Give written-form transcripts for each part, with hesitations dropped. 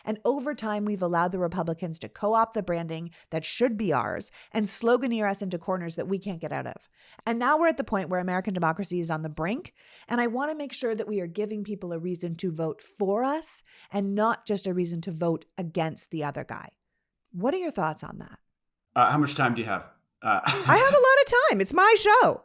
And over time, we've allowed the Republicans to co-opt the branding that should be ours and sloganeer us into corners that we can't get out of. And now we're at the point where American democracy is on the brink. And I want to make sure that we are giving people a reason to vote for us and not just a reason to vote against the other guy. What are your thoughts on that? How much time do you have? I have a lot of time. It's my show.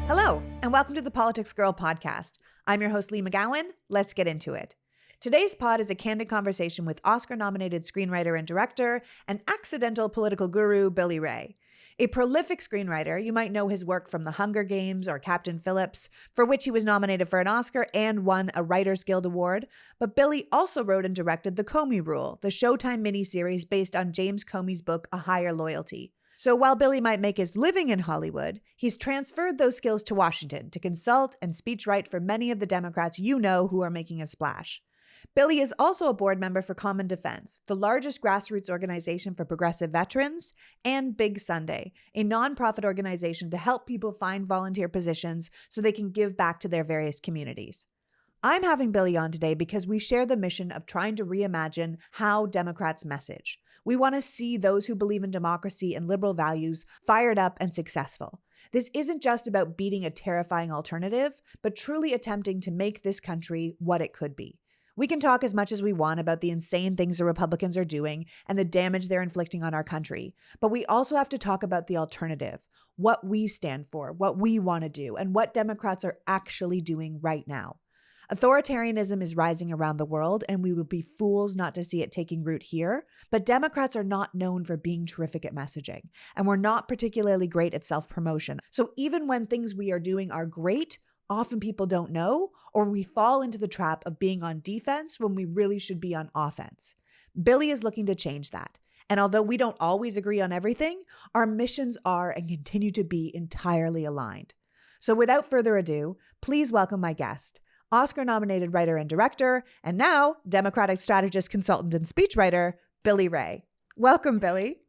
Hello, and welcome to the Politics Girl podcast. I'm your host, Lee McGowan. Let's get into it. Today's pod is a candid conversation with Oscar-nominated screenwriter and director and accidental political guru, Billy Ray. A prolific screenwriter, you might know his work from The Hunger Games or Captain Phillips, for which he was nominated for an Oscar and won a Writers Guild Award. But Billy also wrote and directed The Comey Rule, the Showtime miniseries based on James Comey's book, A Higher Loyalty. So while Billy might make his living in Hollywood, he's transferred those skills to Washington to consult and speechwrite for many of the Democrats you know who are making a splash. Billy is also a board member for Common Defense, the largest grassroots organization for progressive veterans, and Big Sunday, a nonprofit organization to help people find volunteer positions so they can give back to their various communities. I'm having Billy on today because we share the mission of trying to reimagine how Democrats message. We want to see those who believe in democracy and liberal values fired up and successful. This isn't just about beating a terrifying alternative, but truly attempting to make this country what it could be. We can talk as much as we want about the insane things the Republicans are doing and the damage they're inflicting on our country, but we also have to talk about the alternative, what we stand for, what we want to do, and what Democrats are actually doing right now. Authoritarianism is rising around the world, and we would be fools not to see it taking root here. But Democrats are not known for being terrific at messaging, and we're not particularly great at self-promotion. So even when things we are doing are great, often people don't know, or we fall into the trap of being on defense when we really should be on offense. Billy is looking to change that. And although we don't always agree on everything, our missions are and continue to be entirely aligned. So without further ado, please welcome my guest, Oscar-nominated writer and director, and now Democratic strategist, consultant, and speechwriter, Billy Ray. Welcome, Billy.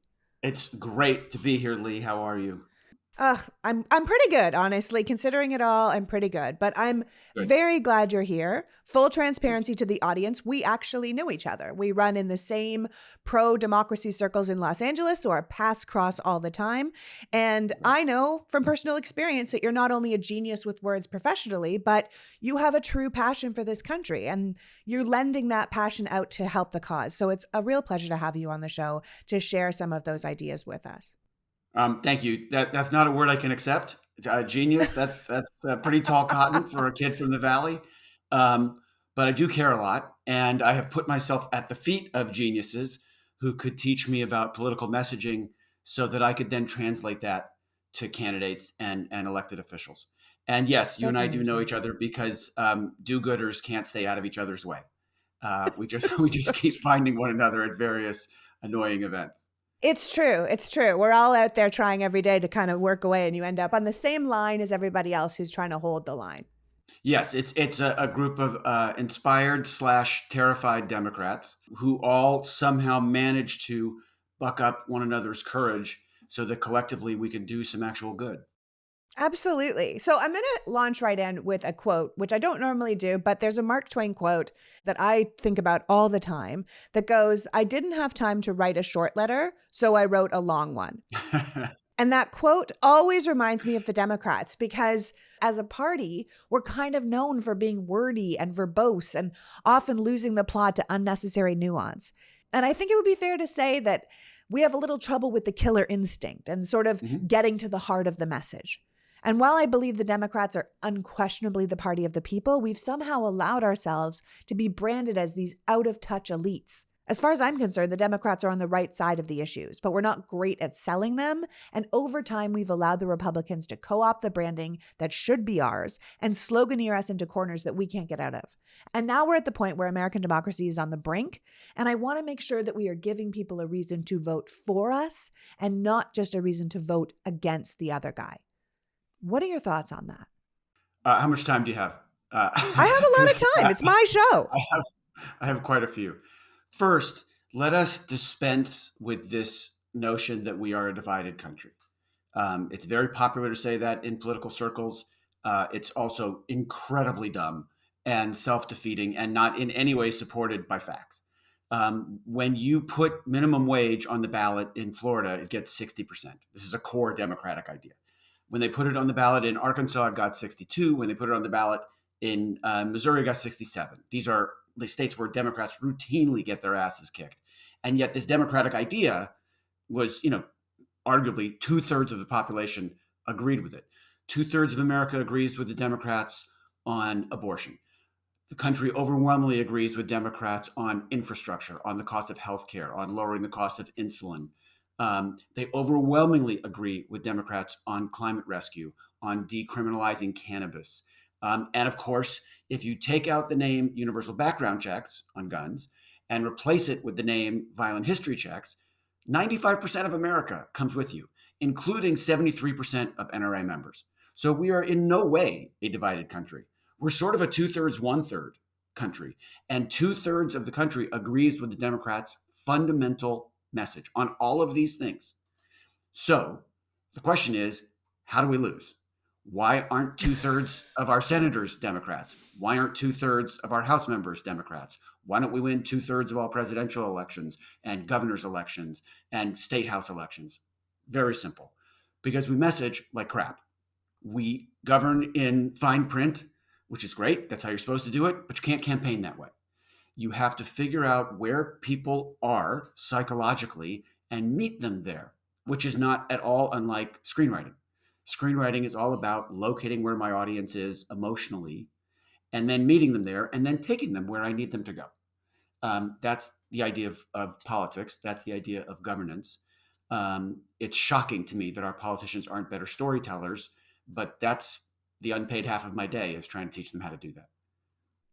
It's great to be here, Lee. How are you? I'm pretty good, honestly. Considering it all, I'm pretty good. But I'm very glad you're here. Full transparency to the audience. We actually knew each other. We run in the same pro-democracy circles in Los Angeles, so our paths cross all the time. And I know from personal experience that you're not only a genius with words professionally, but you have a true passion for this country. And you're lending that passion out to help the cause. So it's a real pleasure to have you on the show to share some of those ideas with us. Thank you. That's not a word I can accept. Genius. That's pretty tall cotton for a kid from the Valley. But I do care a lot, and I have put myself at the feet of geniuses who could teach me about political messaging, so that I could then translate that to candidates and elected officials. And yes, you and I do know each other because do-gooders can't stay out of each other's way. We just keep finding one another at various annoying events. It's true. It's true. We're all out there trying every day to kind of work away, and you end up on the same line as everybody else who's trying to hold the line. Yes, it's a group of inspired/terrified Democrats who all somehow manage to buck up one another's courage so that collectively we can do some actual good. Absolutely. So I'm going to launch right in with a quote, which I don't normally do, but there's a Mark Twain quote that I think about all the time that goes, "I didn't have time to write a short letter, so I wrote a long one." And that quote always reminds me of the Democrats because as a party, we're kind of known for being wordy and verbose and often losing the plot to unnecessary nuance. And I think it would be fair to say that we have a little trouble with the killer instinct and sort of getting to the heart of the message. And while I believe the Democrats are unquestionably the party of the people, we've somehow allowed ourselves to be branded as these out-of-touch elites. As far as I'm concerned, the Democrats are on the right side of the issues, but we're not great at selling them. And over time, we've allowed the Republicans to co-opt the branding that should be ours and sloganeer us into corners that we can't get out of. And now we're at the point where American democracy is on the brink. And I want to make sure that we are giving people a reason to vote for us and not just a reason to vote against the other guy. What are your thoughts on that? How much time do you have? I have a lot of time. It's my show. I have quite a few. First, let us dispense with this notion that we are a divided country. It's very popular to say that in political circles. It's also incredibly dumb and self-defeating and not in any way supported by facts. When you put minimum wage on the ballot in Florida, it gets 60%. This is a core Democratic idea. When they put it on the ballot in Arkansas, it got 62. When they put it on the ballot in Missouri, it got 67. These are the states where Democrats routinely get their asses kicked. And yet this Democratic idea was, arguably 2/3 of the population agreed with it. 2/3 of America agrees with the Democrats on abortion. The country overwhelmingly agrees with Democrats on infrastructure, on the cost of healthcare, on lowering the cost of insulin. They overwhelmingly agree with Democrats on climate rescue, on decriminalizing cannabis. And of course, if you take out the name universal background checks on guns and replace it with the name violent history checks, 95% of America comes with you, including 73% of NRA members. So we are in no way a divided country. We're sort of a 2/3, 1/3 country. And 2/3 of the country agrees with the Democrats' fundamental message on all of these things. So the question is, how do we lose? Why aren't 2/3 of our senators Democrats? Why aren't 2/3 of our House members Democrats? Why don't we win 2/3 of all presidential elections and governor's elections and state house elections? Very simple. Because we message like crap. We govern in fine print, which is great. That's how you're supposed to do it, but you can't campaign that way. You have to figure out where people are psychologically and meet them there, which is not at all unlike screenwriting. Screenwriting is all about locating where my audience is emotionally and then meeting them there and then taking them where I need them to go. That's the idea of politics. That's the idea of governance. It's shocking to me that our politicians aren't better storytellers, but that's the unpaid half of my day is trying to teach them how to do that.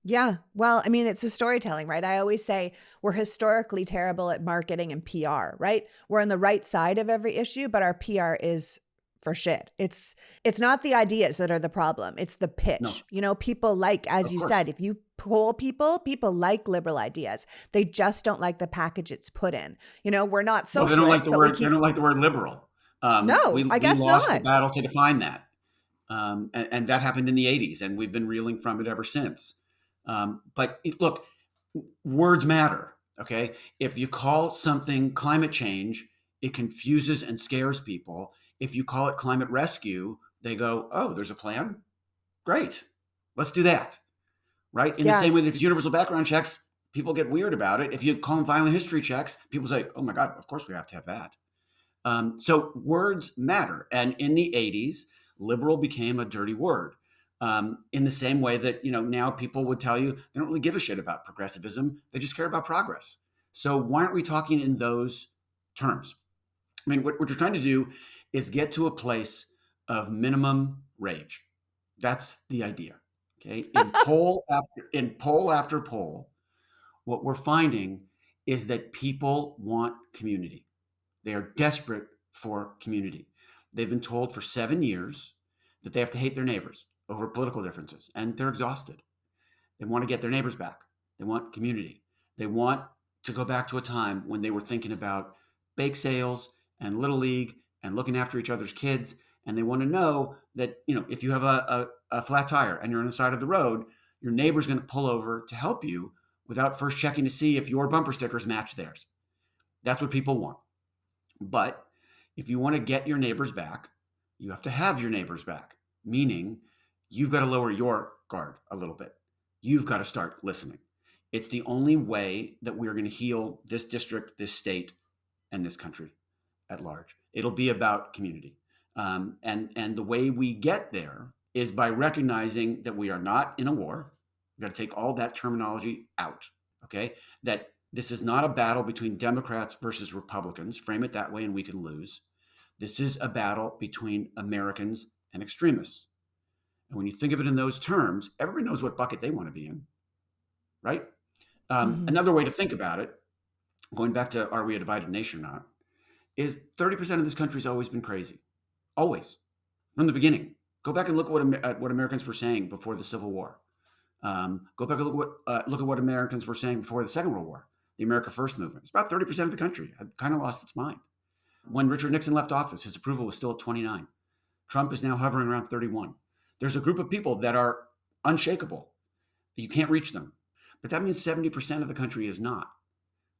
Yeah. Well, I mean, it's a storytelling, right? I always say we're historically terrible at marketing and PR, right? We're on the right side of every issue, but our PR is for shit. It's not the ideas that are the problem. It's the No, pitch. People like, as of you course. said, if you poll people like liberal ideas. They just don't like the package it's put in. We're not Well, they don't like socialists, the but we word. They keep, don't like the word liberal. no, I We guess lost the not. battle to define that, and that happened in the '80s, and we've been reeling from it ever since. Look, words matter. Okay, if you call something climate change, it confuses and scares people. If you call it climate rescue, they go, "Oh, there's a plan. Great, let's do that." Right? In the Yeah. same way that if it's universal background checks, people get weird about it. If you call them violent history checks, people say, "Oh my God, of course we have to have that." So words matter. And in the '80s, liberal became a dirty word. In the same way that, now people would tell you they don't really give a shit about progressivism. They just care about progress. So why aren't we talking in those terms? I mean, what you're trying to do is get to a place of minimum rage. That's the idea. Okay. In poll after poll, what we're finding is that people want community. They are desperate for community. They've been told for 7 years that they have to hate their neighbors over political differences, and they're exhausted. They want to get their neighbors back. They want community. They want to go back to a time when they were thinking about bake sales and little league and looking after each other's kids. And they want to know that, if you have a flat tire and you're on the side of the road, your neighbor's going to pull over to help you without first checking to see if your bumper stickers match theirs. That's what people want. But if you want to get your neighbors back, you have to have your neighbors back, meaning you've got to lower your guard a little bit. You've got to start listening. It's the only way that we're going to heal this district, this state, and this country at large. It'll be about community. And the way we get there is by recognizing that we are not in a war. We've got to take all that terminology out, okay? That this is not a battle between Democrats versus Republicans. Frame it that way and we can lose. This is a battle between Americans and extremists. And when you think of it in those terms, everybody knows what bucket they want to be in, right? Mhm. Another way to think about it, going back to are we a divided nation or not, is 30% of this country's always been crazy. Always. From the beginning. Go back and look at what Americans were saying before the Civil War. Go back and look at what Americans were saying before the Second World War, the America First movement. It's about 30% of the country had kind of lost its mind. When Richard Nixon left office, his approval was still at 29. Trump is now hovering around 31. There's a group of people that are unshakable. You can't reach them. But that means 70% of the country is not.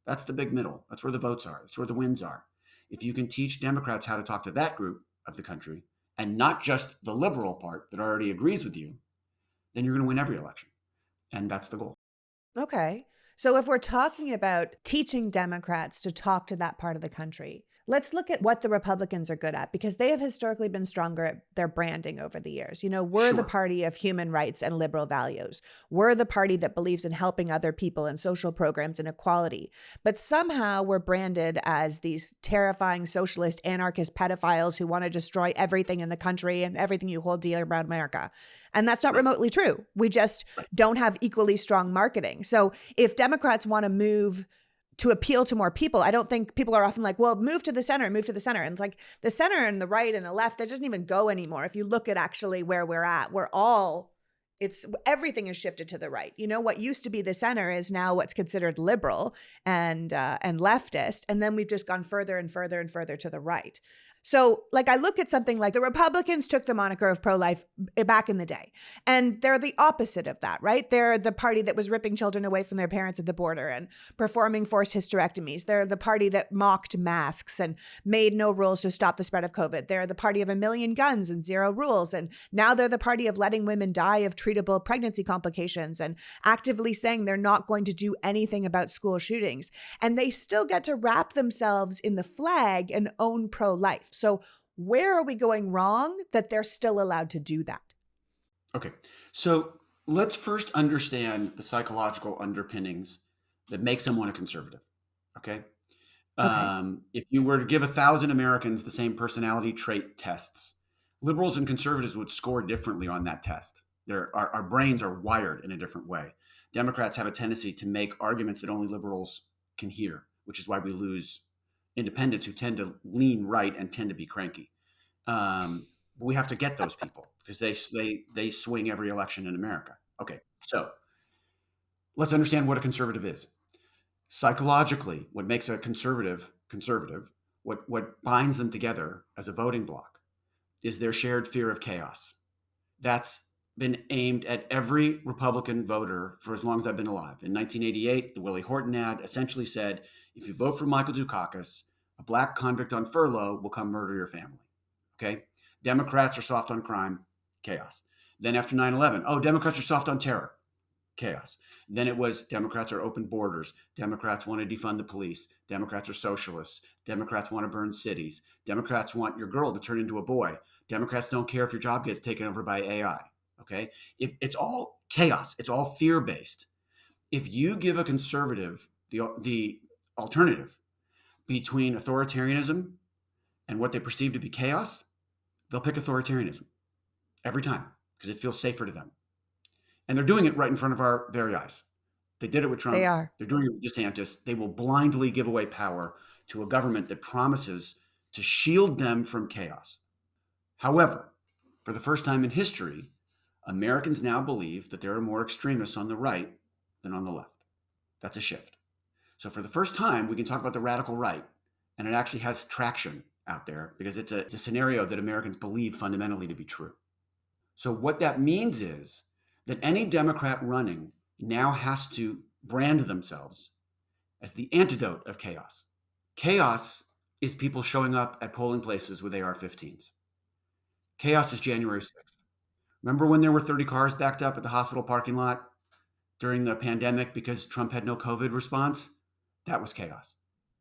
That's the big middle. That's where the votes are. That's where the wins are. If you can teach Democrats how to talk to that group of the country and not just the liberal part that already agrees with you, then you're going to win every election. And that's the goal. Okay. So if we're talking about teaching Democrats to talk to that part of the country, let's look at what the Republicans are good at, because they have historically been stronger at their branding over the years. We're the Sure. party of human rights and liberal values. We're the party that believes in helping other people and social programs and equality. But somehow we're branded as these terrifying socialist, anarchist pedophiles who want to destroy everything in the country and everything you hold dear about America. And that's not Right. remotely true. We just don't have equally strong marketing. So if Democrats want to move to appeal to more people, I don't think people are often like, well, move to the center. And it's like the center and the right and the left, that doesn't even go anymore. If you look at actually where we're at, everything is shifted to the right. What used to be the center is now what's considered liberal and leftist. And then we've just gone further and further and further to the right. So I look at something like the Republicans took the moniker of pro-life back in the day, and they're the opposite of that, right? They're the party that was ripping children away from their parents at the border and performing forced hysterectomies. They're the party that mocked masks and made no rules to stop the spread of COVID. They're the party of 1 million guns and 0 rules. And now they're the party of letting women die of treatable pregnancy complications and actively saying they're not going to do anything about school shootings. And they still get to wrap themselves in the flag and own pro-life. So where are we going wrong that they're still allowed to do that? Okay. So let's first understand the psychological underpinnings that make someone a conservative. Okay. If you were to give 1,000 Americans the same personality trait tests, liberals and conservatives would score differently on that test. Our brains are wired in a different way. Democrats have a tendency to make arguments that only liberals can hear, which is why we lose independents who tend to lean right and tend to be cranky. We have to get those people because they swing every election in America. Okay, so let's understand what a conservative is. Psychologically, what makes a conservative, what binds them together as a voting bloc is their shared fear of chaos. That's been aimed at every Republican voter for as long as I've been alive. In 1988, the Willie Horton ad essentially said, if you vote for Michael Dukakis, a black convict on furlough will come murder your family. Okay? Democrats are soft on crime, chaos. Then after 9/11, Democrats are soft on terror, chaos. Then it was Democrats are open borders. Democrats want to defund the police. Democrats are socialists. Democrats want to burn cities. Democrats want your girl to turn into a boy. Democrats don't care if your job gets taken over by AI. Okay? It's all chaos. It's all fear-based. If you give a conservative the alternative between authoritarianism and what they perceive to be chaos, they'll pick authoritarianism every time because it feels safer to them. And they're doing it right in front of our very eyes. They did it with Trump. They are. They're doing it with DeSantis. They will blindly give away power to a government that promises to shield them from chaos. However, for the first time in history, Americans now believe that there are more extremists on the right than on the left. That's a shift. So for the first time, we can talk about the radical right, and it actually has traction out there because it's a scenario that Americans believe fundamentally to be true. So what that means is that any Democrat running now has to brand themselves as the antidote of chaos. Chaos is people showing up at polling places with AR-15s. Chaos is January 6th. Remember when there were 30 cars backed up at the hospital parking lot during the pandemic because Trump had no COVID response? That was chaos.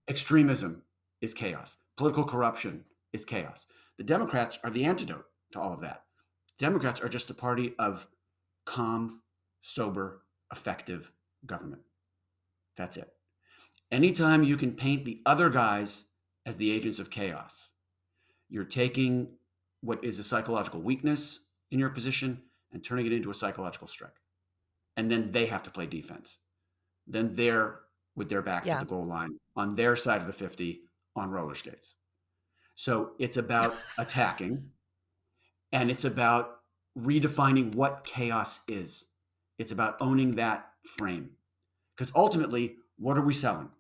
Extremism is chaos. Political corruption is chaos. The Democrats are the antidote to all of that. Democrats are just the party of calm, sober, effective government. That's it. Anytime you can paint the other guys as the agents of chaos, you're taking what is a psychological weakness in your position and turning it into a psychological strength. And then they have to play defense. Then they're with their backs to the goal line on their side of the 50 on roller skates. So it's about attacking, and it's about redefining what chaos is. It's about owning that frame. Because ultimately, what are we selling?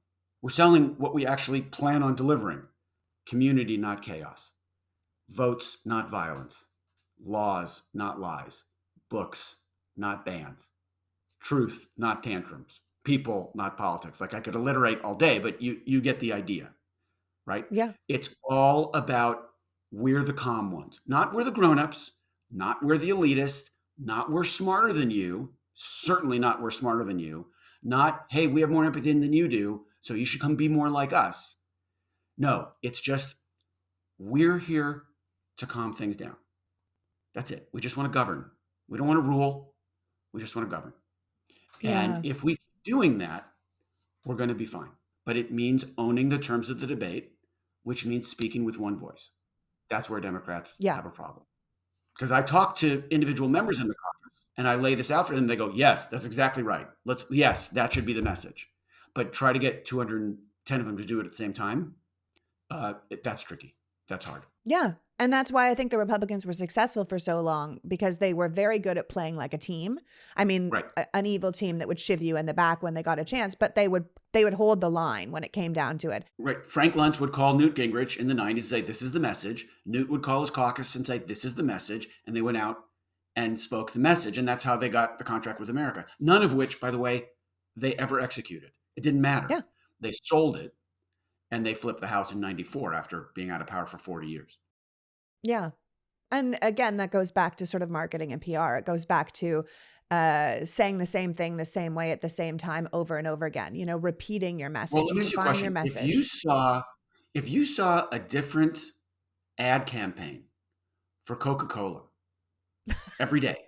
We're selling what we actually plan on delivering. community, not chaos, votes, not violence, laws, not lies, books, not bans, truth, not tantrums, people, not politics. Like I could alliterate all day, but you get the idea, right? Yeah. It's all about we're the calm ones, not we're the grown-ups, not we're the elitists, not we're smarter than you, certainly not we're smarter than you, not hey, we have more empathy than you do, so you should come be more like us. No, it's just we're here to calm things down. That's it. We just want to govern. We don't want to rule. We just want to govern. And Yeah. if we keep doing that, we're going to be fine. But it means owning the terms of the debate, which means speaking with one voice. That's where Democrats Yeah. have a problem. Because I talk to individual members in the caucus and I lay this out for them. They go, yes, that's exactly right. Yes, that should be the message. But try to get 210 of them to do it at the same time. That's tricky. That's hard. Yeah. And that's why I think the Republicans were successful for so long, because they were very good at playing like a team. I mean, Right. an evil team that would shiv you in the back when they got a chance, but they would hold the line when it came down to it. Right. Frank Luntz would call Newt Gingrich in the 90s and say, this is the message. Newt would call his caucus and say, this is the message. And they went out and spoke the message. And that's how they got the contract with America. None of which, by the way, they ever executed. It didn't matter. Yeah. They sold it and they flipped the House in 94 after being out of power for 40 years. Yeah. And again, that goes back to sort of marketing and PR. It goes back to saying the same thing the same way at the same time over and over again, repeating your message. Well, let You me ask you a define your question. message. If you saw a different ad campaign for Coca-Cola every day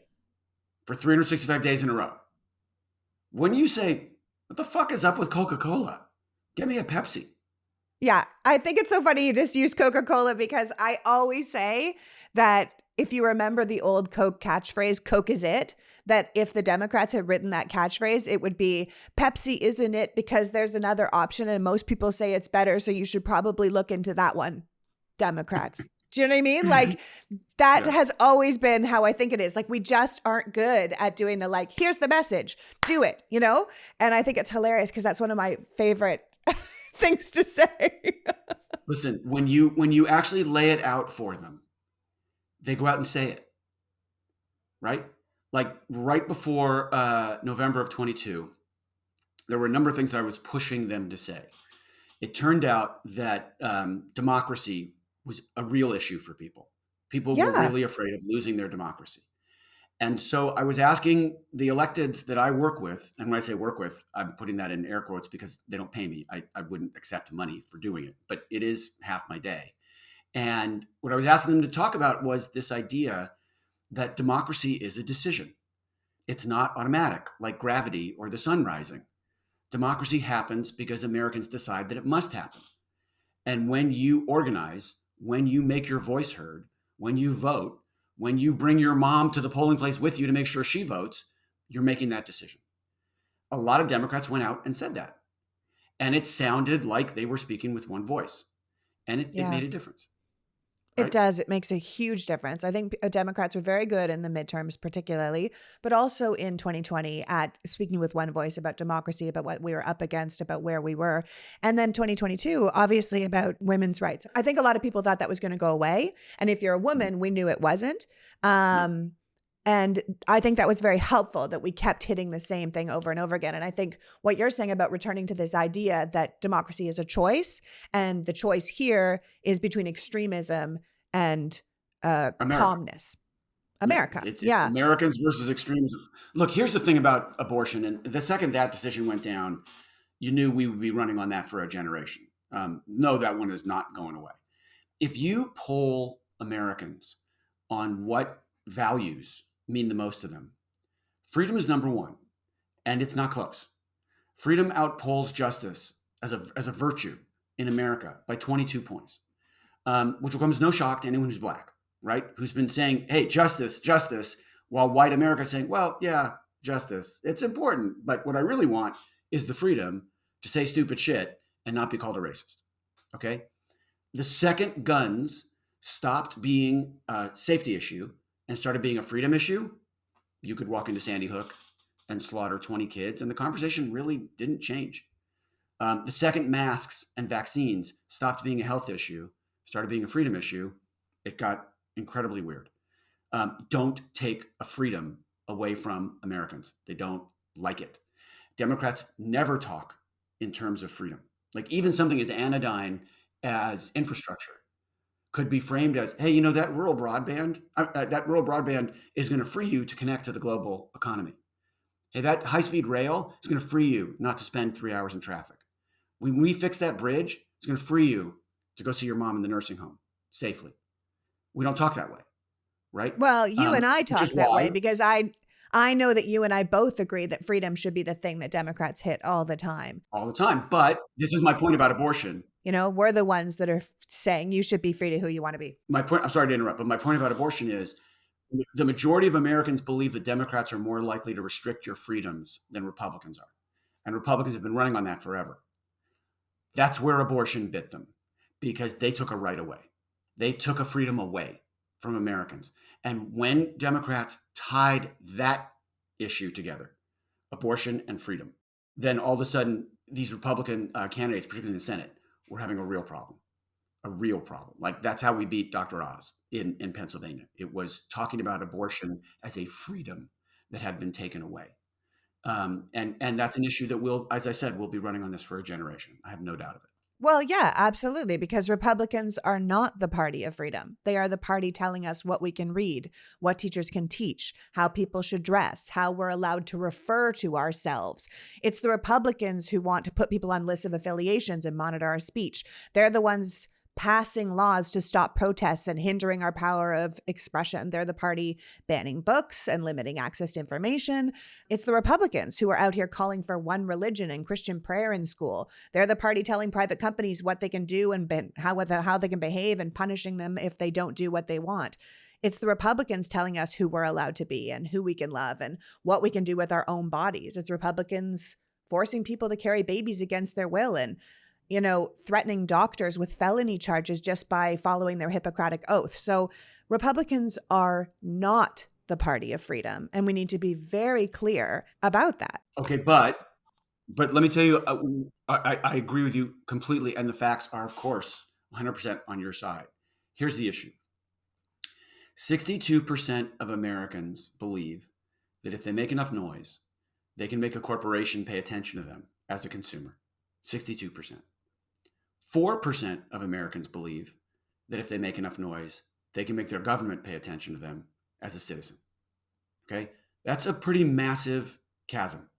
for 365 days in a row, wouldn't you say, what the fuck is up with Coca-Cola? Get me a Pepsi. Yeah, I think it's so funny you just use Coca-Cola, because I always say that if you remember the old Coke catchphrase, Coke is it, that if the Democrats had written that catchphrase, it would be Pepsi isn't it because there's another option and most people say it's better, so you should probably look into that one, Democrats. Do you know what I mean? Like that Yeah. has always been how I think it is. Like we just aren't good at doing the here's the message, do it, And I think it's hilarious because that's one of my favorite things to say. Listen, when you actually lay it out for them, they go out and say it, right? Like right before November of 22, there were a number of things that I was pushing them to say. It turned out that democracy was a real issue for people. People were really afraid of losing their democracy. And so I was asking the electeds that I work with, and when I say work with, I'm putting that in air quotes because they don't pay me. I wouldn't accept money for doing it, but it is half my day. And what I was asking them to talk about was this idea that democracy is a decision. It's not automatic, like gravity or the sun rising. Democracy happens because Americans decide that it must happen. And when you organize, when you make your voice heard, when you vote, when you bring your mom to the polling place with you to make sure she votes, you're making that decision. A lot of Democrats went out and said that. And it sounded like they were speaking with one voice. And it made a difference. Right? It does. It makes a huge difference. I think Democrats were very good in the midterms, particularly, but also in 2020 at speaking with one voice about democracy, about what we were up against, about where we were. And then 2022, obviously about women's rights. I think a lot of people thought that was going to go away. And if you're a woman, we knew it wasn't. And I think that was very helpful that we kept hitting the same thing over and over again. And I think what you're saying about returning to this idea that democracy is a choice, and the choice here is between extremism and calmness. America. It's Americans versus extremism. Look, here's the thing about abortion. And the second that decision went down, you knew we would be running on that for a generation. No, that one is not going away. If you poll Americans on what values mean the most to them, freedom is number one, and it's not close. Freedom outpolls justice as a virtue in America by 22 points, which will come as no shock to anyone who's black, right? Who's been saying, hey, justice, justice, while white America is saying, well, yeah, justice, it's important, but what I really want is the freedom to say stupid shit and not be called a racist, okay? The second guns stopped being a safety issue and started being a freedom issue, you could walk into Sandy Hook and slaughter 20 kids, and the conversation really didn't change. The second masks and vaccines stopped being a health issue, started being a freedom issue, it got incredibly weird. Don't take a freedom away from Americans. They don't like it. Democrats never talk in terms of freedom. Like even something as anodyne as infrastructure could be framed as, hey, that rural broadband is going to free you to connect to the global economy. Hey, that high-speed rail is going to free you not to spend 3 hours in traffic. When we fix that bridge, it's going to free you to go see your mom in the nursing home safely. We don't talk that way, right? Well, you and I Which is talk that why way because I know that you and I both agree that freedom should be the thing that Democrats hit all the time. all the time. But this is my point about abortion. We're the ones that are saying you should be free to who you want to be. My point, I'm sorry to interrupt, but my point about abortion is the majority of Americans believe that Democrats are more likely to restrict your freedoms than Republicans are. And Republicans have been running on that forever. That's where abortion bit them because they took a right away. They took a freedom away from Americans. And when Democrats tied that issue together, abortion and freedom, then all of a sudden, these Republican candidates, particularly in the Senate, were having a real problem. A real problem. Like that's how we beat Dr. Oz in Pennsylvania. It was talking about abortion as a freedom that had been taken away. And that's an issue that will, as I said, we'll be running on this for a generation. I have no doubt of it. Well, yeah, absolutely, because Republicans are not the party of freedom. They are the party telling us what we can read, what teachers can teach, how people should dress, how we're allowed to refer to ourselves. It's the Republicans who want to put people on lists of affiliations and monitor our speech. They're the ones passing laws to stop protests and hindering our power of expression. They're the party banning books and limiting access to information. It's the Republicans who are out here calling for one religion and Christian prayer in school. They're the party telling private companies what they can do and how they can behave and punishing them if they don't do what they want. It's the Republicans telling us who we're allowed to be and who we can love and what we can do with our own bodies. It's Republicans forcing people to carry babies against their will and threatening doctors with felony charges just by following their Hippocratic oath. So Republicans are not the party of freedom, and we need to be very clear about that. Okay, but let me tell you, I agree with you completely, and the facts are, of course, 100% on your side. Here's the issue. 62% of Americans believe that if they make enough noise, they can make a corporation pay attention to them as a consumer. 62%. 4% of Americans believe that if they make enough noise, they can make their government pay attention to them as a citizen. Okay? That's a pretty massive chasm.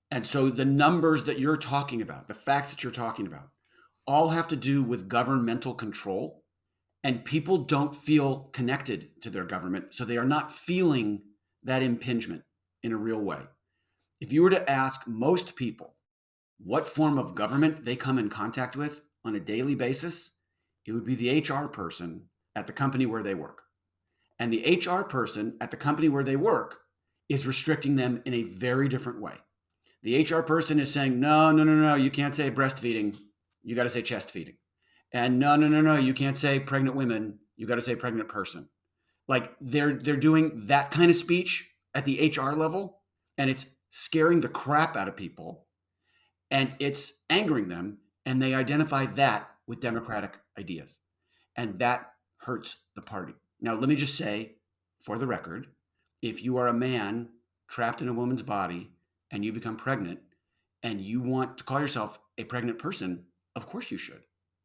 And so the numbers that you're talking about, the facts that you're talking about, all have to do with governmental control. And people don't feel connected to their government, so they are not feeling that impingement in a real way. If you were to ask most people what form of government they come in contact with on a daily basis, it would be the HR person at the company where they work. And the HR person at the company where they work is restricting them in a very different way. The HR person is saying, no, you can't say breastfeeding. You got to say chest feeding. And no, you can't say pregnant women. You got to say pregnant person. Like they're doing that kind of speech at the HR level, and it's scaring the crap out of people. And it's angering them, and they identify that with democratic ideas. And that hurts the party. Now, let me just say, for the record, if you are a man trapped in a woman's body and you become pregnant and you want to call yourself a pregnant person, of course you should.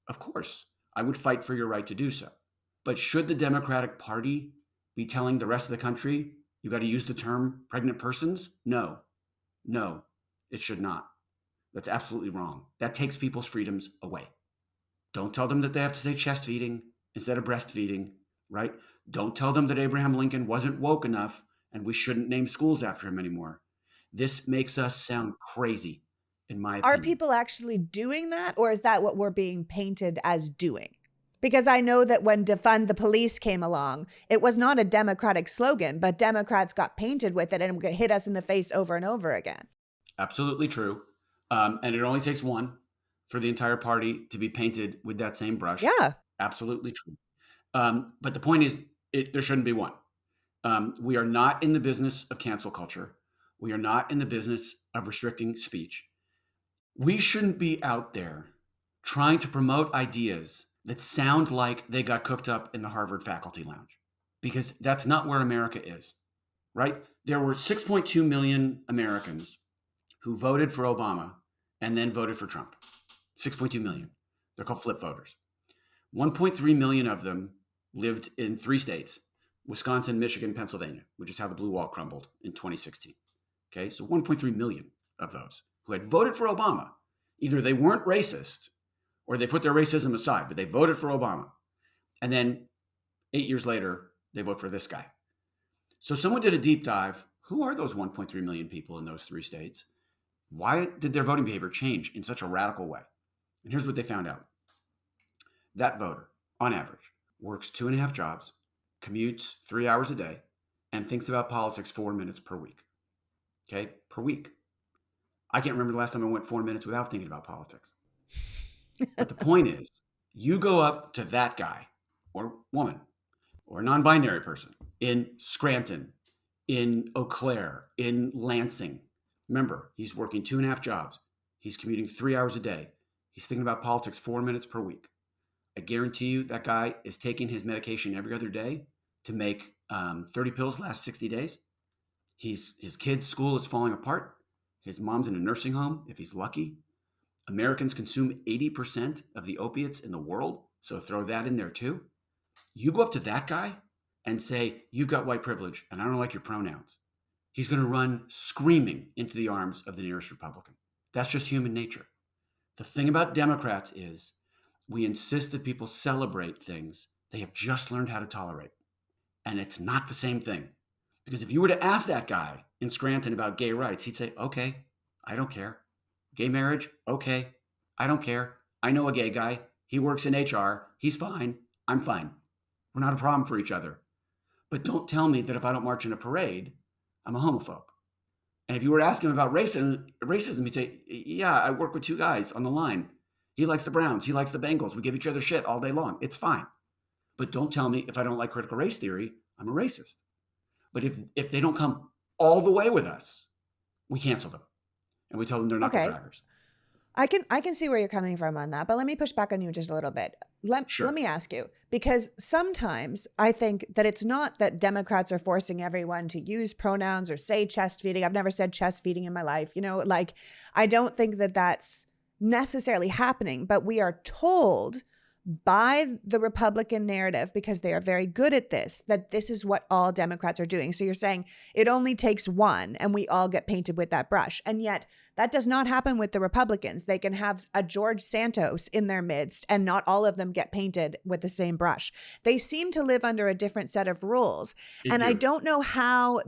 Of course. I would fight for your right to do so. But should the Democratic Party be telling the rest of the country, you got to use the term pregnant persons? No, it should not. That's absolutely wrong. That takes people's freedoms away. Don't tell them that they have to say chest feeding instead of breastfeeding, right? Don't tell them that Abraham Lincoln wasn't woke enough and we shouldn't name schools after him anymore. This makes us sound crazy, in my opinion. Are people actually doing that, or is that what we're being painted as doing? Because I know that when defund the police came along, it was not a Democratic slogan, but Democrats got painted with it and hit us in the face over and over again. Absolutely true. And it only takes one for the entire party to be painted with that same brush. Yeah. Absolutely true. But the point is, there shouldn't be one. We are not in the business of cancel culture. We are not in the business of restricting speech. We shouldn't be out there trying to promote ideas that sound like they got cooked up in the Harvard faculty lounge, because that's not where America is, right? There were 6.2 million Americans who voted for Obama and then voted for Trump. 6.2 million. They're called flip voters. 1.3 million of them lived in 3 states, Wisconsin, Michigan, Pennsylvania, which is how the blue wall crumbled in 2016. Okay, so 1.3 million of those who had voted for Obama. Either they weren't racist or they put their racism aside, but they voted for Obama. And then 8 years later, they vote for this guy. So someone did a deep dive. Who are those 1.3 million people in those 3 states? Why did their voting behavior change in such a radical way? And here's what they found out. That voter, on average, works 2.5 jobs, commutes 3 hours a day, and thinks about politics 4 minutes per week. Okay, per week. I can't remember the last time I went 4 minutes without thinking about politics. But the point is, you go up to that guy or woman or non-binary person in Scranton, in Eau Claire, in Lansing. Remember, he's working 2.5 jobs. He's commuting 3 hours a day. He's thinking about politics 4 minutes per week. I guarantee you that guy is taking his medication every other day to make 30 pills last 60 days. His kid's school is falling apart. His mom's in a nursing home, if he's lucky. Americans consume 80% of the opiates in the world, so throw that in there too. You go up to that guy and say, you've got white privilege and I don't like your pronouns. He's going to run screaming into the arms of the nearest Republican. That's just human nature. The thing about Democrats is we insist that people celebrate things they have just learned how to tolerate. And it's not the same thing. Because if you were to ask that guy in Scranton about gay rights, he'd say, okay, I don't care. Gay marriage? Okay, I don't care. I know a gay guy. He works in HR. He's fine. I'm fine. We're not a problem for each other. But don't tell me that if I don't march in a parade, I'm a homophobe. And if you were asking him about racism, he'd say, yeah, I work with 2 guys on the line. He likes the Browns. He likes the Bengals. We give each other shit all day long. It's fine. But don't tell me if I don't like critical race theory, I'm a racist. But if they don't come all the way with us, we cancel them. And we tell them they're not the drivers. I can see where you're coming from on that, but let me push back on you just a little bit. Let me ask you, because sometimes I think that it's not that Democrats are forcing everyone to use pronouns or say chest feeding. I've never said chest feeding in my life. I don't think that that's necessarily happening, but we are told by the Republican narrative, because they are very good at this, that this is what all Democrats are doing. So you're saying it only takes one and we all get painted with that brush. And yet that does not happen with the Republicans. They can have a George Santos in their midst and not all of them get painted with the same brush. They seem to live under a different set of rules. I don't know how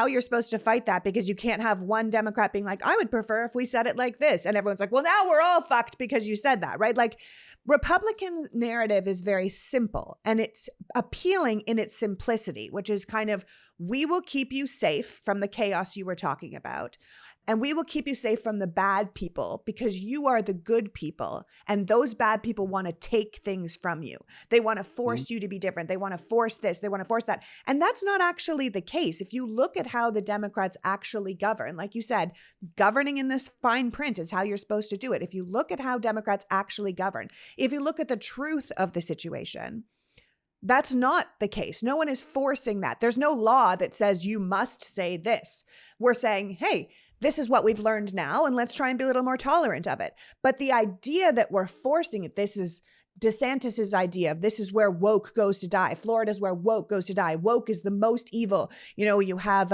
you're supposed to fight that, because you can't have one Democrat being like, I would prefer if we said it like this. And everyone's like, well, now we're all fucked because you said that, right? Like, Republican narrative is very simple and it's appealing in its simplicity, which is kind of, we will keep you safe from the chaos you were talking about. And we will keep you safe from the bad people because you are the good people. And those bad people want to take things from you. They want to force you to be different. They want to force this. They want to force that. And that's not actually the case. If you look at how the Democrats actually govern, like you said, governing in this fine print is how you're supposed to do it. If you look at how Democrats actually govern, if you look at the truth of the situation, that's not the case. No one is forcing that. There's no law that says you must say this. We're saying, hey, this is what we've learned now, and let's try and be a little more tolerant of it. But the idea that we're forcing it, this is DeSantis's idea of this is where woke goes to die. Florida's where woke goes to die. Woke is the most evil. You have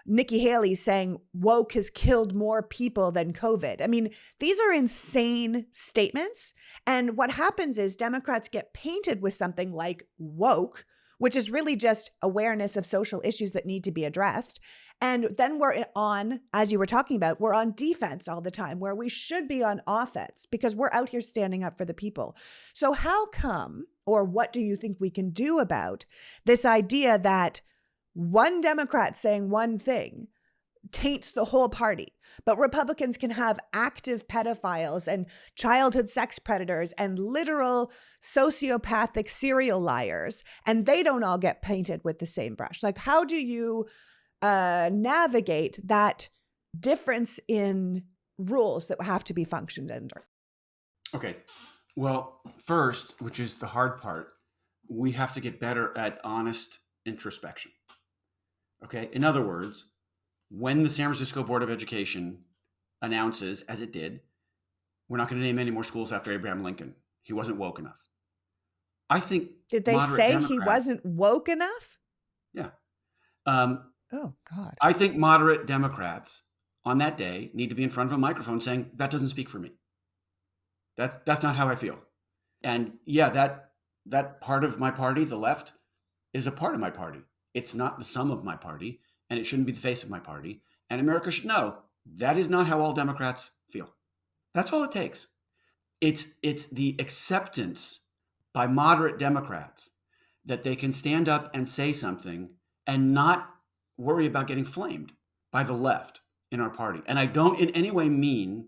Nikki Haley saying woke has killed more people than COVID. I mean, these are insane statements. And what happens is Democrats get painted with something like woke, which is really just awareness of social issues that need to be addressed. And then we're on, as you were talking about, we're on defense all the time, where we should be on offense because we're out here standing up for the people. So how come, or what do you think we can do about this idea that one Democrat saying one thing taints the whole party, but Republicans can have active pedophiles and childhood sex predators and literal sociopathic serial liars, and they don't all get painted with the same brush? Like, how do you navigate that difference in rules that have to be functioned under? Okay. Well, first, which is the hard part, we have to get better at honest introspection. Okay. In other words, when the San Francisco Board of Education announces, as it did, we're not going to name any more schools after Abraham Lincoln, he wasn't woke enough. I think Did they moderate say he Democrats, wasn't woke enough? yeah. Um, Oh, God. I think moderate Democrats on that day need to be in front of a microphone saying, that doesn't speak for me. That's not how I feel. And yeah, that part of my party, the left, is a part of my party. It's not the sum of my party, and it shouldn't be the face of my party. And America should know that is not how all Democrats feel. That's all it takes. It's the acceptance by moderate Democrats that they can stand up and say something and not worry about getting flamed by the left in our party. And I don't in any way mean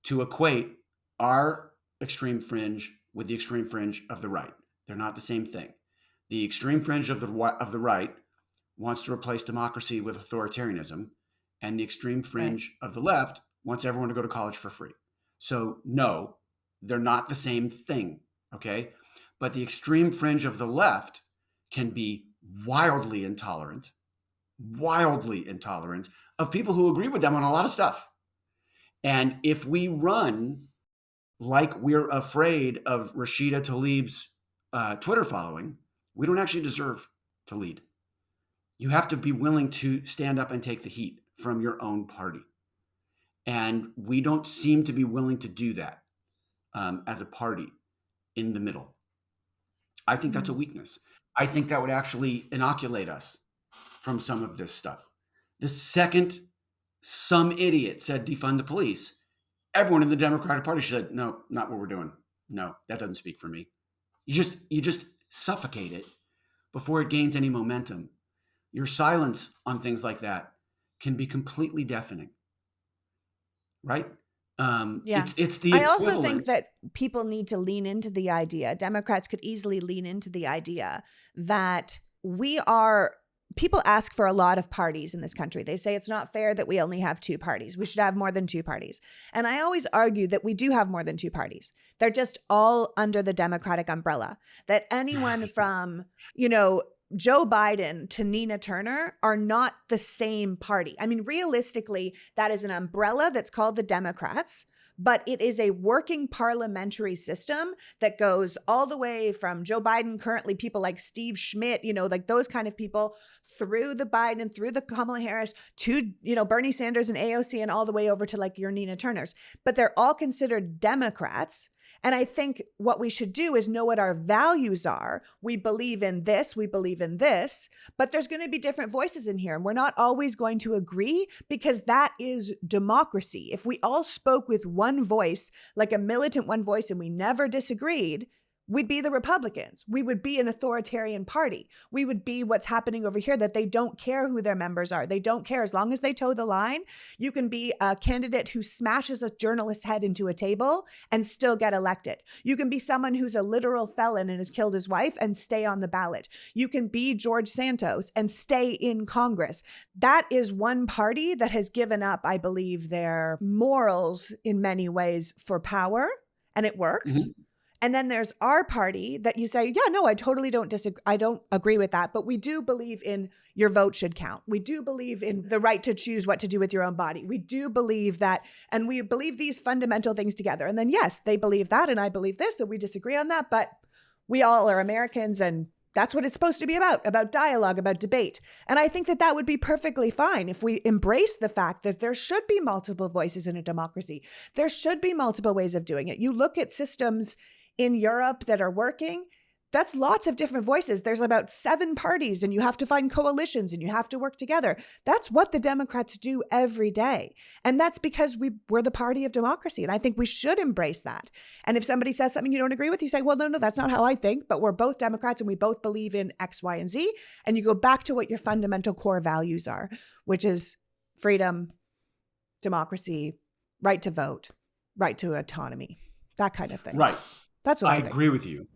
to equate our extreme fringe with the extreme fringe of the right. They're not the same thing. The extreme fringe of the right wants to replace democracy with authoritarianism, and the extreme fringe of the left wants everyone to go to college for free. So no, they're not the same thing, okay? But the extreme fringe of the left can be wildly intolerant of people who agree with them on a lot of stuff. And if we run like we're afraid of Rashida Tlaib's Twitter following, we don't actually deserve to lead. You have to be willing to stand up and take the heat from your own party. And we don't seem to be willing to do that as a party in the middle. I think that's a weakness. I think that would actually inoculate us from some of this stuff. The second some idiot said defund the police, everyone in the Democratic Party said, no, not what we're doing. No, that doesn't speak for me. You just suffocate it before it gains any momentum. Your silence on things like that can be completely deafening, right? Yeah. It's the I also equivalent. think that people need to lean into the idea, Democrats could easily lean into the idea that people ask for a lot of parties in this country. They say it's not fair that we only have two parties. We should have more than two parties. And I always argue that we do have more than two parties. They're just all under the Democratic umbrella. That anyone from, Joe Biden to Nina Turner are not the same party. I mean, realistically, that is an umbrella that's called the Democrats, but it is a working parliamentary system that goes all the way from Joe Biden, currently people like Steve Schmidt, like those kind of people, through the Biden, through the Kamala Harris, to, Bernie Sanders and AOC, and all the way over to like your Nina Turners. But they're all considered Democrats. And I think what we should do is know what our values are. We believe in this, but there's going to be different voices in here. And we're not always going to agree, because that is democracy. If we all spoke with one voice, like a militant one voice, and we never disagreed, we'd be the Republicans. We would be an authoritarian party. We would be what's happening over here, that they don't care who their members are. They don't care. As long as they toe the line, you can be a candidate who smashes a journalist's head into a table and still get elected. You can be someone who's a literal felon and has killed his wife and stay on the ballot. You can be George Santos and stay in Congress. That is one party that has given up, I believe, their morals in many ways for power, and it works. Mm-hmm. And then there's our party that you say, yeah, no, I totally don't disagree. I don't agree with that. But we do believe in your vote should count. We do believe in the right to choose what to do with your own body. We do believe that, and we believe these fundamental things together. And then, yes, they believe that, and I believe this, and we disagree on that. But we all are Americans, and that's what it's supposed to be about dialogue, about debate. And I think that that would be perfectly fine if we embrace the fact that there should be multiple voices in a democracy. There should be multiple ways of doing it. You look at systems in Europe that are working, that's lots of different voices. There's about 7 parties, and you have to find coalitions, and you have to work together. That's what the Democrats do every day. And that's because we're the party of democracy. And I think we should embrace that. And if somebody says something you don't agree with, you say, well, no, that's not how I think, but we're both Democrats and we both believe in X, Y, and Z. And you go back to what your fundamental core values are, which is freedom, democracy, right to vote, right to autonomy, that kind of thing. Right. That's what I agree with you.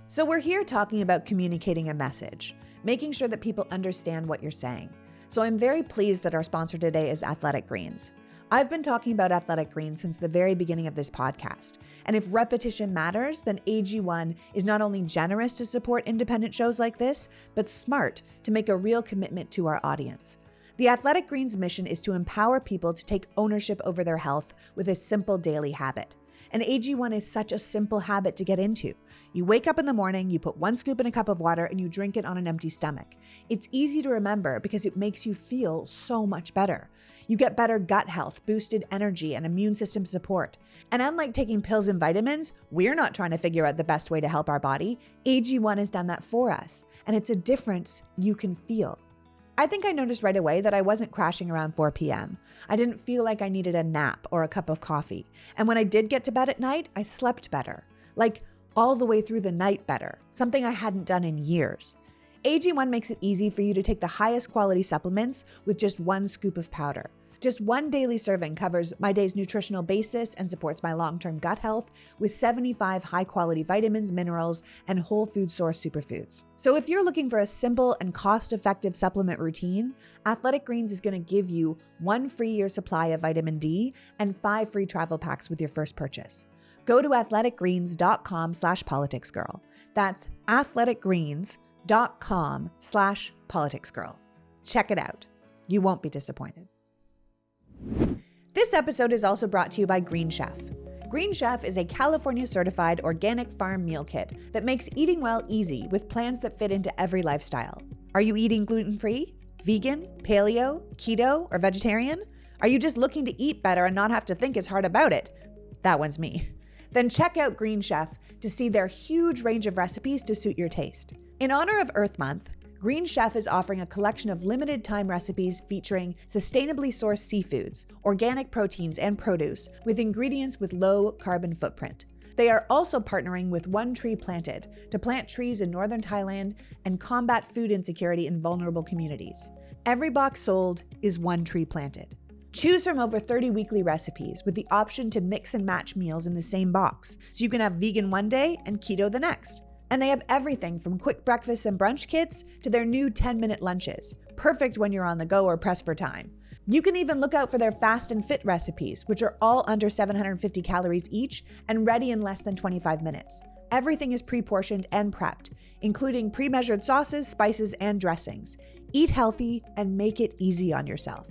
So we're here talking about communicating a message, making sure that people understand what you're saying. So I'm very pleased that our sponsor today is Athletic Greens. I've been talking about Athletic Greens since the very beginning of this podcast. And if repetition matters, then AG1 is not only generous to support independent shows like this, but smart to make a real commitment to our audience. The Athletic Greens mission is to empower people to take ownership over their health with a simple daily habit. And AG1 is such a simple habit to get into. You wake up in the morning, you put 1 scoop in a cup of water, and you drink it on an empty stomach. It's easy to remember because it makes you feel so much better. You get better gut health, boosted energy, and immune system support. And unlike taking pills and vitamins, we're not trying to figure out the best way to help our body. AG1 has done that for us, and it's a difference you can feel. I think I noticed right away that I wasn't crashing around 4 p.m. I didn't feel like I needed a nap or a cup of coffee. And when I did get to bed at night, I slept better. Like all the way through the night better, something I hadn't done in years. AG1 makes it easy for you to take the highest quality supplements with just 1 scoop of powder. Just 1 daily serving covers my day's nutritional basis and supports my long-term gut health with 75 high-quality vitamins, minerals, and whole food source superfoods. So if you're looking for a simple and cost-effective supplement routine, Athletic Greens is going to give you 1 free year supply of vitamin D and 5 free travel packs with your first purchase. Go to athleticgreens.com/politicsgirl. That's athleticgreens.com/politicsgirl. Check it out. You won't be disappointed. This episode is also brought to you by Green Chef. Green Chef is a California-certified organic farm meal kit that makes eating well easy with plans that fit into every lifestyle. Are you eating gluten-free, vegan, paleo, keto, or vegetarian? Are you just looking to eat better and not have to think as hard about it? That one's me. Then check out Green Chef to see their huge range of recipes to suit your taste. In honor of Earth Month, Green Chef is offering a collection of limited time recipes featuring sustainably sourced seafoods, organic proteins, and produce with ingredients with low carbon footprint. They are also partnering with One Tree Planted to plant trees in northern Thailand and combat food insecurity in vulnerable communities. Every box sold is One Tree Planted. Choose from over 30 weekly recipes with the option to mix and match meals in the same box, so you can have vegan one day and keto the next. And they have everything from quick breakfasts and brunch kits to their new 10-minute lunches, perfect when you're on the go or pressed for time. You can even look out for their fast and fit recipes, which are all under 750 calories each and ready in less than 25 minutes. Everything is pre-portioned and prepped, including pre-measured sauces, spices, and dressings. Eat healthy and make it easy on yourself.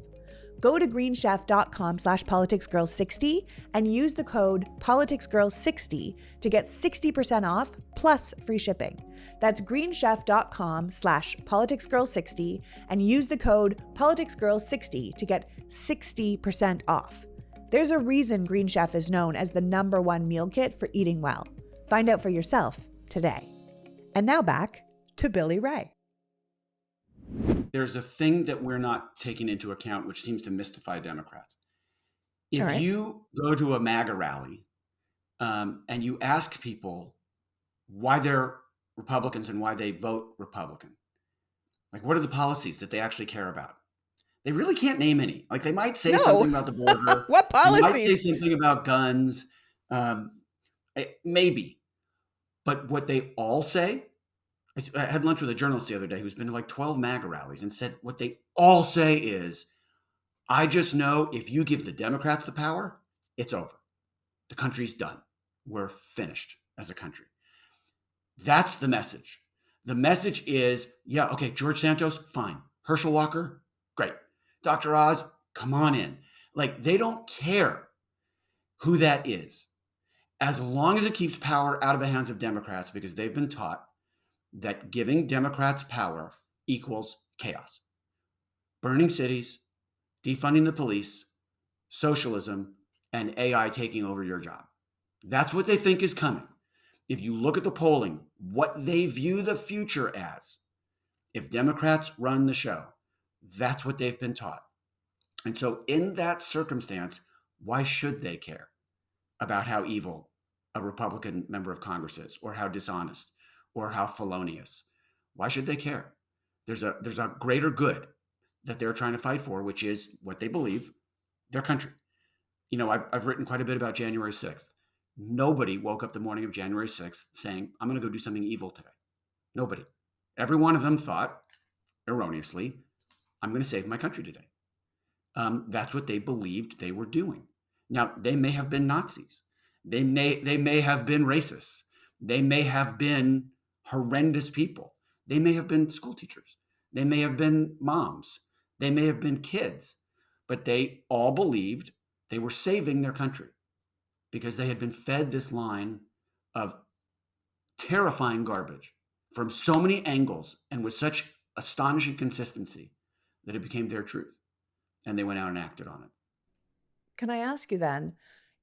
Go to greenchef.com/politicsgirl60 and use the code politicsgirl60 to get 60% off plus free shipping. That's greenchef.com/politicsgirl60 and use the code politicsgirl60 to get 60% off. There's a reason Green Chef is known as the #1 meal kit for eating well. Find out for yourself today. And now back to Billy Ray. There's a thing that we're not taking into account, which seems to mystify Democrats. If All right. you go to a MAGA rally and you ask people why they're Republicans and why they vote Republican, like what are the policies that they actually care about? They really can't name any. Like they might say something about the border. What They might say policies? something about guns. Maybe. But what they all say, I had lunch with a journalist the other day who's been to like 12 MAGA rallies and said what they all say is, I just know if you give the Democrats the power, it's over. The country's done. We're finished as a country. That's the message. The message is, yeah, okay, George Santos, fine. Herschel Walker, great. Dr. Oz, come on in. Like they don't care who that is, as long as it keeps power out of the hands of Democrats, because they've been taught that giving Democrats power equals chaos. Burning cities, defunding the police, socialism, and AI taking over your job. That's what they think is coming. If you look at the polling, what they view the future as, if Democrats run the show, that's what they've been taught. And so in that circumstance, why should they care about how evil a Republican member of Congress is, or how dishonest, or how felonious? Why should they care? There's a greater good that they're trying to fight for, which is what they believe, their country. You know, I've written quite a bit about January 6th. Nobody woke up the morning of January 6th saying, I'm going to go do something evil today. Nobody. Every one of them thought, erroneously, I'm going to save my country today. That's what they believed they were doing. Now, they may have been Nazis. They may have been racists. They may have been horrendous people. They may have been school teachers. They may have been moms. They may have been kids. But they all believed they were saving their country because they had been fed this line of terrifying garbage from so many angles and with such astonishing consistency that it became their truth. And they went out and acted on it. Can I ask you then?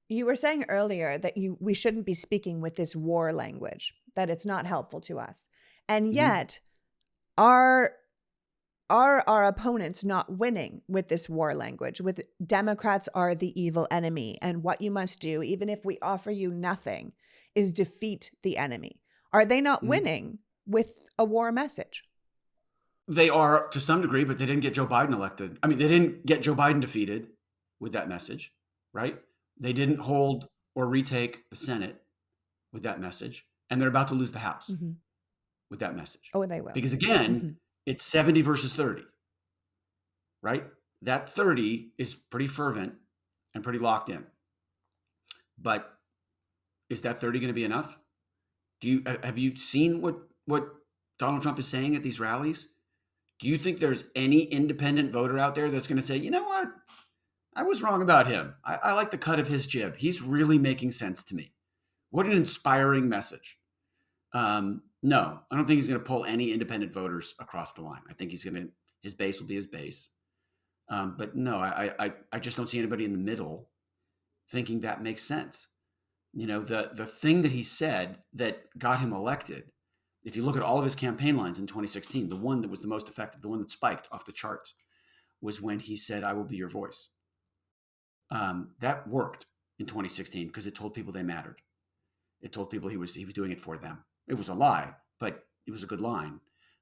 You were saying earlier that we shouldn't be speaking with this war language, that it's not helpful to us. And Mhm. yet, are our opponents not winning with this war language? With Democrats are the evil enemy, and what you must do, even if we offer you nothing, is defeat the enemy. Are they not Mhm. winning with a war message? They are to some degree, but they didn't get Joe Biden elected. I mean, they didn't get Joe Biden defeated with that message, right? They didn't hold or retake the Senate with that message, and they're about to lose the House Hmm. with that message. Oh, they will. Because Hmm. again, it's 70 versus 30, right? That 30 is pretty fervent and pretty locked in. But is that 30 going to be enough? Have you seen what Donald Trump is saying at these rallies? Do you think there's any independent voter out there that's going to say, you know what? I was wrong about him. I like the cut of his jib. He's really making sense to me. What an inspiring message. No, I don't think he's going to pull any independent voters across the line. I think his base will be his base. But no, I just don't see anybody in the middle thinking that makes sense. You know, the thing that he said that got him elected, if you look at all of his campaign lines in 2016, the one that was the most effective, the one that spiked off the charts, was when he said, "I will be your voice." That worked in 2016 because it told people they mattered. It told people he was doing it for them. It was a lie, but it was a good line.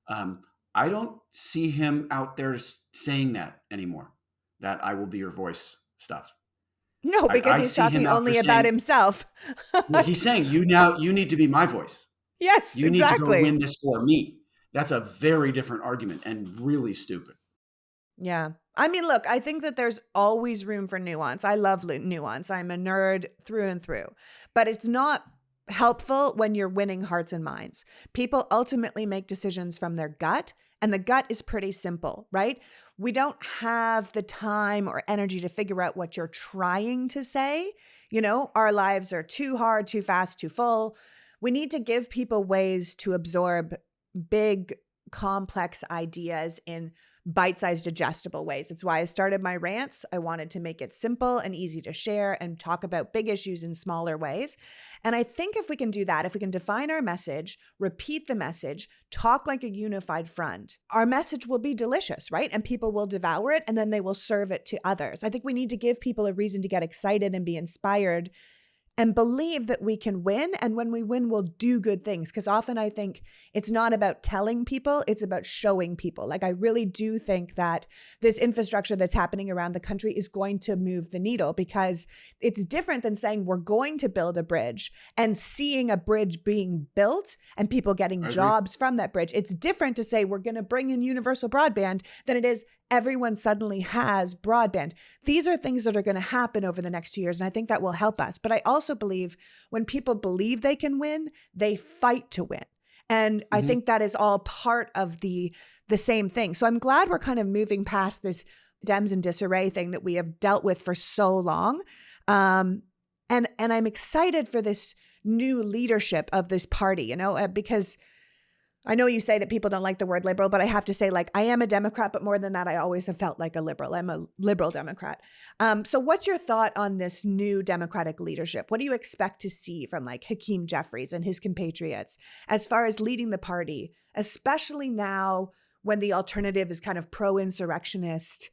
I don't see him out there saying that anymore. That "I will be your voice" stuff. No, because I he's see him talking out there only about saying, himself. well, he's saying you need to be my voice. Yes, You need to go exactly. win this for me. That's a very different argument and really stupid. Yeah. I mean, look, I think that there's always room for nuance. I love nuance. I'm a nerd through and through, but it's not helpful when you're winning hearts and minds. People ultimately make decisions from their gut, and the gut is pretty simple, right? We don't have the time or energy to figure out what you're trying to say. Our lives are too hard, too fast, too full. We need to give people ways to absorb big, complex ideas in bite-sized, digestible ways. It's why I started my rants. I wanted to make it simple and easy to share and talk about big issues in smaller ways. And I think if we can do that, if we can define our message, repeat the message, talk like a unified front, our message will be delicious, right? And people will devour it and then they will serve it to others. I think we need to give people a reason to get excited and be inspired and believe that we can win. And when we win, we'll do good things. Because often I think it's not about telling people, it's about showing people. Like, I really do think that this infrastructure that's happening around the country is going to move the needle, because it's different than saying we're going to build a bridge and seeing a bridge being built and people getting I agree. jobs from that bridge. It's different to say we're going to bring in universal broadband than it is everyone suddenly has broadband. These are things that are going to happen over the next 2 years, and I think that will help us. But I also believe when people believe they can win, they fight to win. And I Mhm. think that is all part of the same thing. So I'm glad we're kind of moving past this Dems in disarray thing that we have dealt with for so long. And I'm excited for this new leadership of this party, because I know you say that people don't like the word liberal, but I have to say, like, I am a Democrat, but more than that, I always have felt like a liberal. I'm a liberal Democrat. So what's your thought on this new Democratic leadership? What do you expect to see from like Hakeem Jeffries and his compatriots as far as leading the party, especially now when the alternative is kind of pro-insurrectionist,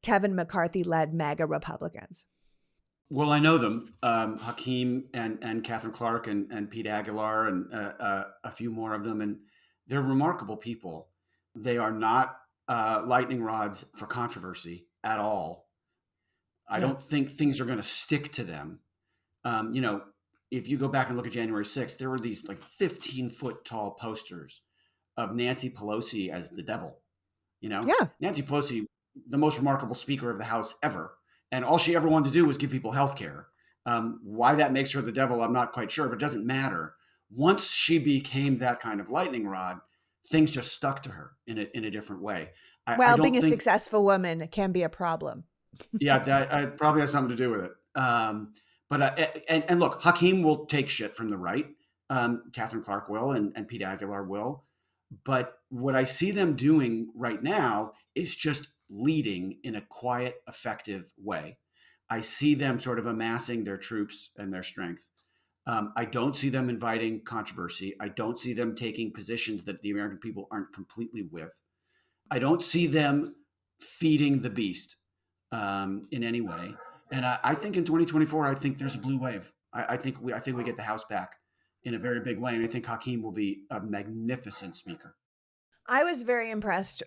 Kevin McCarthy-led MAGA Republicans? Well, I know them, Hakeem and Catherine Clark and Pete Aguilar and a few more of them, and they're remarkable people. They are not lightning rods for controversy at all. I Yeah. don't think things are going to stick to them. You know, if you go back and look at January 6th, there were these like 15-foot tall posters of Nancy Pelosi as the devil. You know, Yeah. Nancy Pelosi the most remarkable Speaker of the House ever, and all she ever wanted to do was give people health care. Why that makes her the devil, I'm not quite sure, but it doesn't matter. Once she became that kind of lightning rod, things just stuck to her in a different way. I Well, being don't a think, successful woman can be a problem. yeah, that probably has something to do with it. And look, Hakeem will take shit from the right. Catherine Clark will, and Pete Aguilar will. But what I see them doing right now is just leading in a quiet, effective way. I see them sort of amassing their troops and their strength. I don't see them inviting controversy. I don't see them taking positions that the American people aren't completely with. I don't see them feeding the beast in any way. And I think in 2024, I think there's a blue wave. I think we get the House back in a very big way, and I think Hakeem will be a magnificent speaker. I was very impressed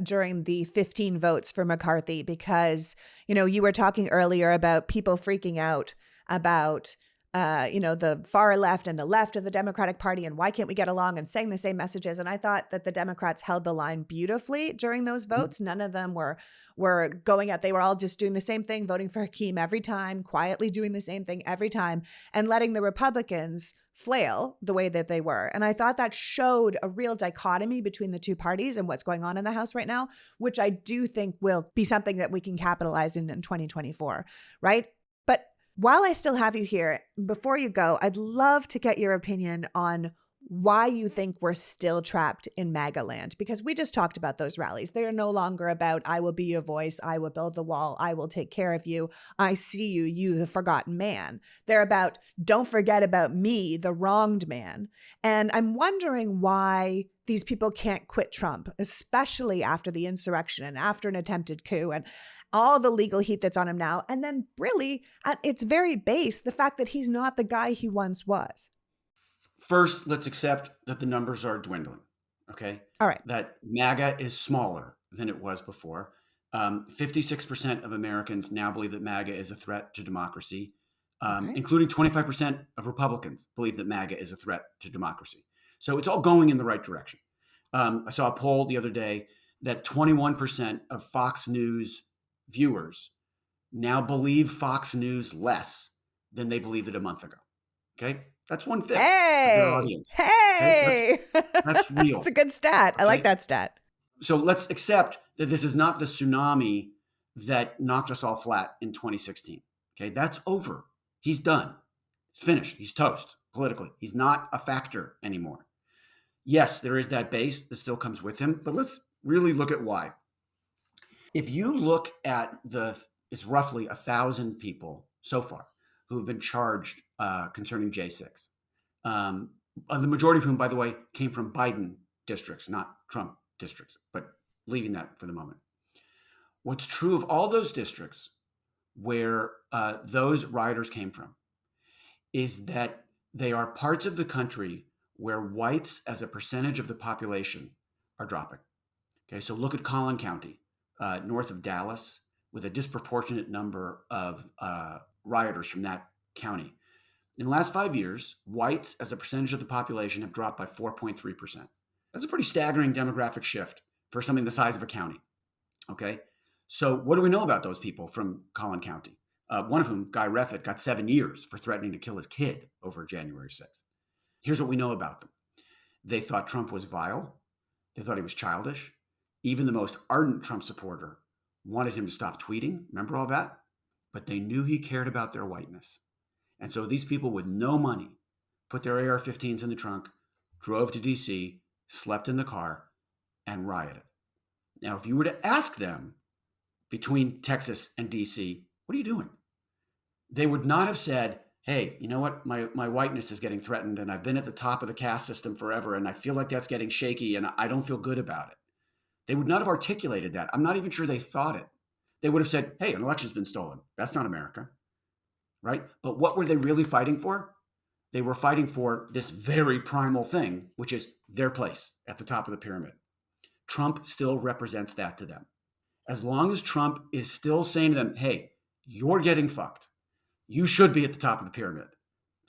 during the 15 votes for McCarthy because, you were talking earlier about people freaking out about, the far left and the left of the Democratic Party and why can't we get along and saying the same messages. And I thought that the Democrats held the line beautifully during those votes. None of them were going out. They were all just doing the same thing, voting for Hakeem every time, quietly doing the same thing every time, and letting the Republicans flail the way that they were. And I thought that showed a real dichotomy between the two parties and what's going on in the House right now, which I do think will be something that we can capitalize in 2024, right? But while I still have you here, before you go, I'd love to get your opinion on why you think we're still trapped in MAGA land, because we just talked about those rallies. They are no longer about, I will be your voice, I will build the wall, I will take care of you, I see you, you the forgotten man. They're about, don't forget about me, the wronged man. And I'm wondering why these people can't quit Trump, especially after the insurrection and after an attempted coup and all the legal heat that's on him now. And then really, at its very base, the fact that he's not the guy he once was. First, let's accept that the numbers are dwindling. Okay. All right. That MAGA is smaller than it was before. 56% of Americans now believe that MAGA is a threat to democracy, including 25% of Republicans believe that MAGA is a threat to democracy. So it's all going in the right direction. I saw a poll the other day that 21% of Fox News viewers now believe Fox News less than they believed it a month ago. Okay. That's 1/5 of their audience. Hey, okay? That's real. It's a good stat. Okay? I like that stat. So let's accept that this is not the tsunami that knocked us all flat in 2016. Okay. That's over. He's done. He's finished. He's toast politically. He's not a factor anymore. Yes, there is that base that still comes with him, but let's really look at why. If you look at it's roughly 1,000 people so far who have been charged concerning J6. The majority of whom, by the way, came from Biden districts, not Trump districts, but leaving that for the moment. What's true of all those districts where those riders came from is that they are parts of the country where whites as a percentage of the population are dropping. Okay, so look at Collin County, north of Dallas, with a disproportionate number of rioters from that county. In the last 5 years, whites as a percentage of the population have dropped by 4.3%. That's a pretty staggering demographic shift for something the size of a county. Okay, so what do we know about those people from Collin County? One of whom, Guy Reffitt, got 7 years for threatening to kill his kid over January 6th. Here's what we know about them. They thought Trump was vile. They thought he was childish. Even the most ardent Trump supporter wanted him to stop tweeting. Remember all that? But they knew he cared about their whiteness. And so these people with no money put their AR-15s in the trunk, drove to D.C., slept in the car, and rioted. Now, if you were to ask them between Texas and D.C., what are you doing? They would not have said, hey, you know what? My whiteness is getting threatened, and I've been at the top of the caste system forever, and I feel like that's getting shaky, and I don't feel good about it. They would not have articulated that. I'm not even sure they thought it. They would have said, hey, an election's been stolen. That's not America, right? But what were they really fighting for? They were fighting for this very primal thing, which is their place at the top of the pyramid. Trump still represents that to them. As long as Trump is still saying to them, hey, you're getting fucked. You should be at the top of the pyramid.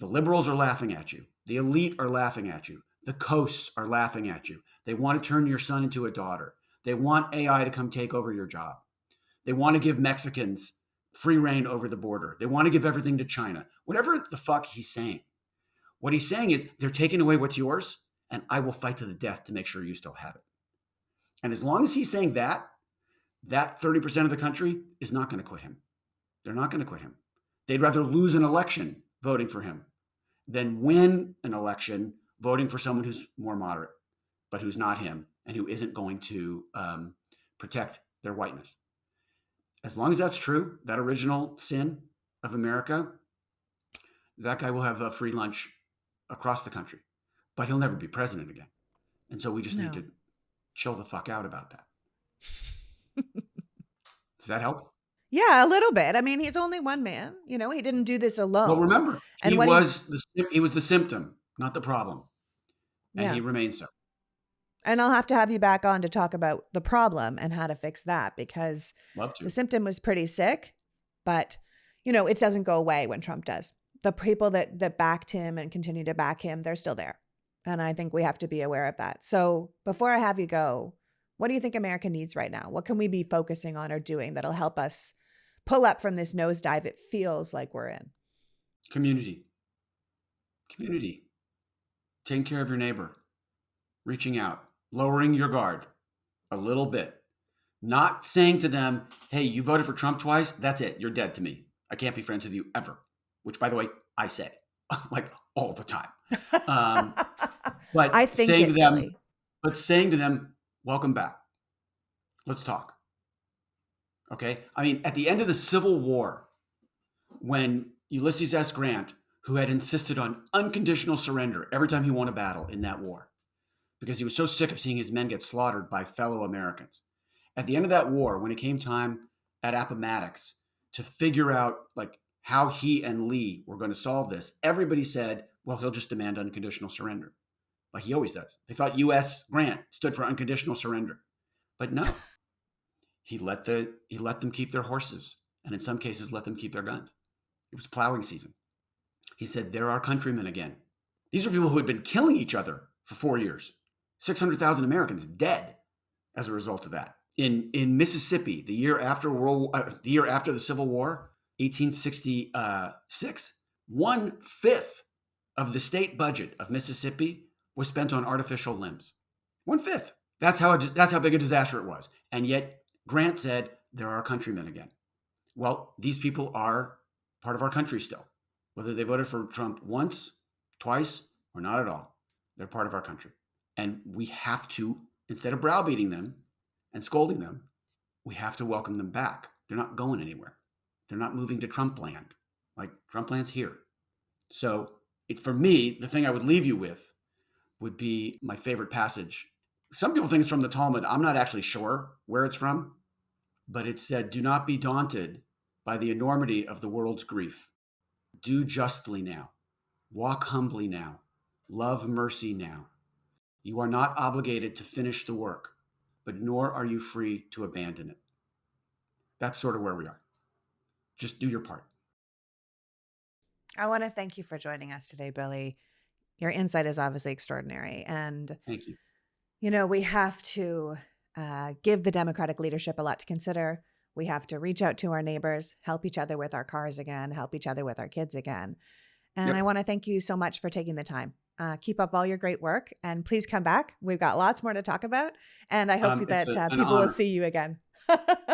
The liberals are laughing at you. The elite are laughing at you. The coasts are laughing at you. They want to turn your son into a daughter. They want AI to come take over your job. They want to give Mexicans free reign over the border. They want to give everything to China. Whatever the fuck he's saying. What he's saying is they're taking away what's yours, and I will fight to the death to make sure you still have it. And as long as he's saying that 30% of the country is not going to quit him. They're not going to quit him. They'd rather lose an election voting for him than win an election voting for someone who's more moderate, but who's not him and who isn't going to protect their whiteness. As long as that's true, that original sin of America, that guy will have a free lunch across the country, but he'll never be president again. And so we just need to chill the fuck out about that. Does that help? Yeah, a little bit. I mean, he's only one man. You know, he didn't do this alone. Well, remember, and he was the symptom, not the problem. And he remains so. And I'll have to have you back on to talk about the problem and how to fix that, because the symptom was pretty sick, but, you know, it doesn't go away when Trump does. The people that backed him and continue to back him, they're still there. And I think we have to be aware of that. So before I have you go, what do you think America needs right now? What can we be focusing on or doing that'll help us pull up from this nosedive it feels like we're in? Community. Taking care of your neighbor. Reaching out. Lowering your guard a little bit. Not saying to them, hey, you voted for Trump twice. That's it. You're dead to me. I can't be friends with you ever. Which, by the way, I say like all the time. But I think saying to them, welcome back. Let's talk. Okay. I mean, at the end of the Civil War, when Ulysses S. Grant, who had insisted on unconditional surrender every time he won a battle in that war, because he was so sick of seeing his men get slaughtered by fellow Americans. At the end of that war, when it came time at Appomattox to figure out like how he and Lee were going to solve this, everybody said, well, he'll just demand unconditional surrender, like he always does. They thought U.S. Grant stood for unconditional surrender, but no. He let them keep their horses, and in some cases let them keep their guns. It was plowing season. He said, they're our countrymen again. These are people who had been killing each other for 4 years. 600,000 Americans dead as a result of that. In Mississippi, the year after the Civil War, 1866, 1/5 of the state budget of Mississippi was spent on artificial limbs. 1/5. That's how big a disaster it was. And yet Grant said, they're our countrymen again. Well, these people are part of our country still. Whether they voted for Trump once, twice, or not at all, they're part of our country. And we have to, instead of browbeating them and scolding them, we have to welcome them back. They're not going anywhere. They're not moving to Trump land. Like, Trump land's here. So for me, the thing I would leave you with would be my favorite passage. Some people think it's from the Talmud. I'm not actually sure where it's from, but it said, do not be daunted by the enormity of the world's grief. Do justly now. Walk humbly now. Love mercy now. You are not obligated to finish the work, but nor are you free to abandon it. That's sort of where we are. Just do your part. I want to thank you for joining us today, Billy. Your insight is obviously extraordinary. And thank you. You know, we have to give the Democratic leadership a lot to consider. We have to reach out to our neighbors, help each other with our cars again, help each other with our kids again. And I want to thank you so much for taking the time. Keep up all your great work, and please come back. We've got lots more to talk about, and I hope that people will see you again.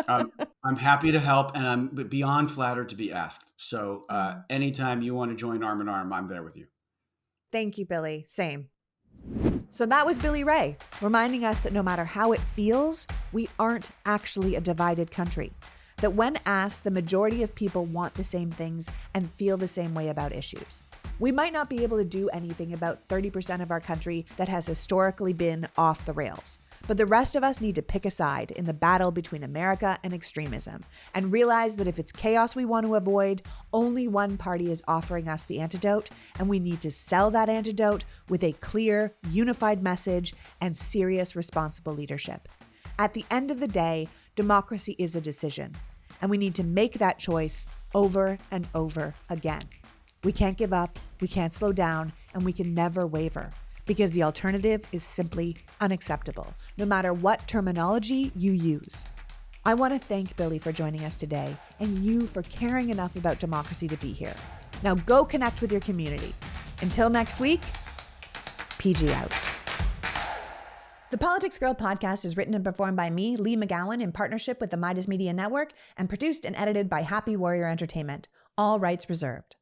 I'm happy to help, and I'm beyond flattered to be asked. So anytime you want to join arm in arm, I'm there with you. Thank you, Billy. Same. So that was Billy Ray, reminding us that no matter how it feels, we aren't actually a divided country. That when asked, the majority of people want the same things and feel the same way about issues. We might not be able to do anything about 30% of our country that has historically been off the rails, but the rest of us need to pick a side in the battle between America and extremism and realize that if it's chaos we want to avoid, only one party is offering us the antidote, and we need to sell that antidote with a clear, unified message and serious, responsible leadership. At the end of the day, democracy is a decision, and we need to make that choice over and over again. We can't give up, we can't slow down, and we can never waver, because the alternative is simply unacceptable, no matter what terminology you use. I want to thank Billy for joining us today and you for caring enough about democracy to be here. Now go connect with your community. Until next week, PG out. The Politics Girl podcast is written and performed by me, Lee McGowan, in partnership with the Midas Media Network, and produced and edited by Happy Warrior Entertainment. All rights reserved.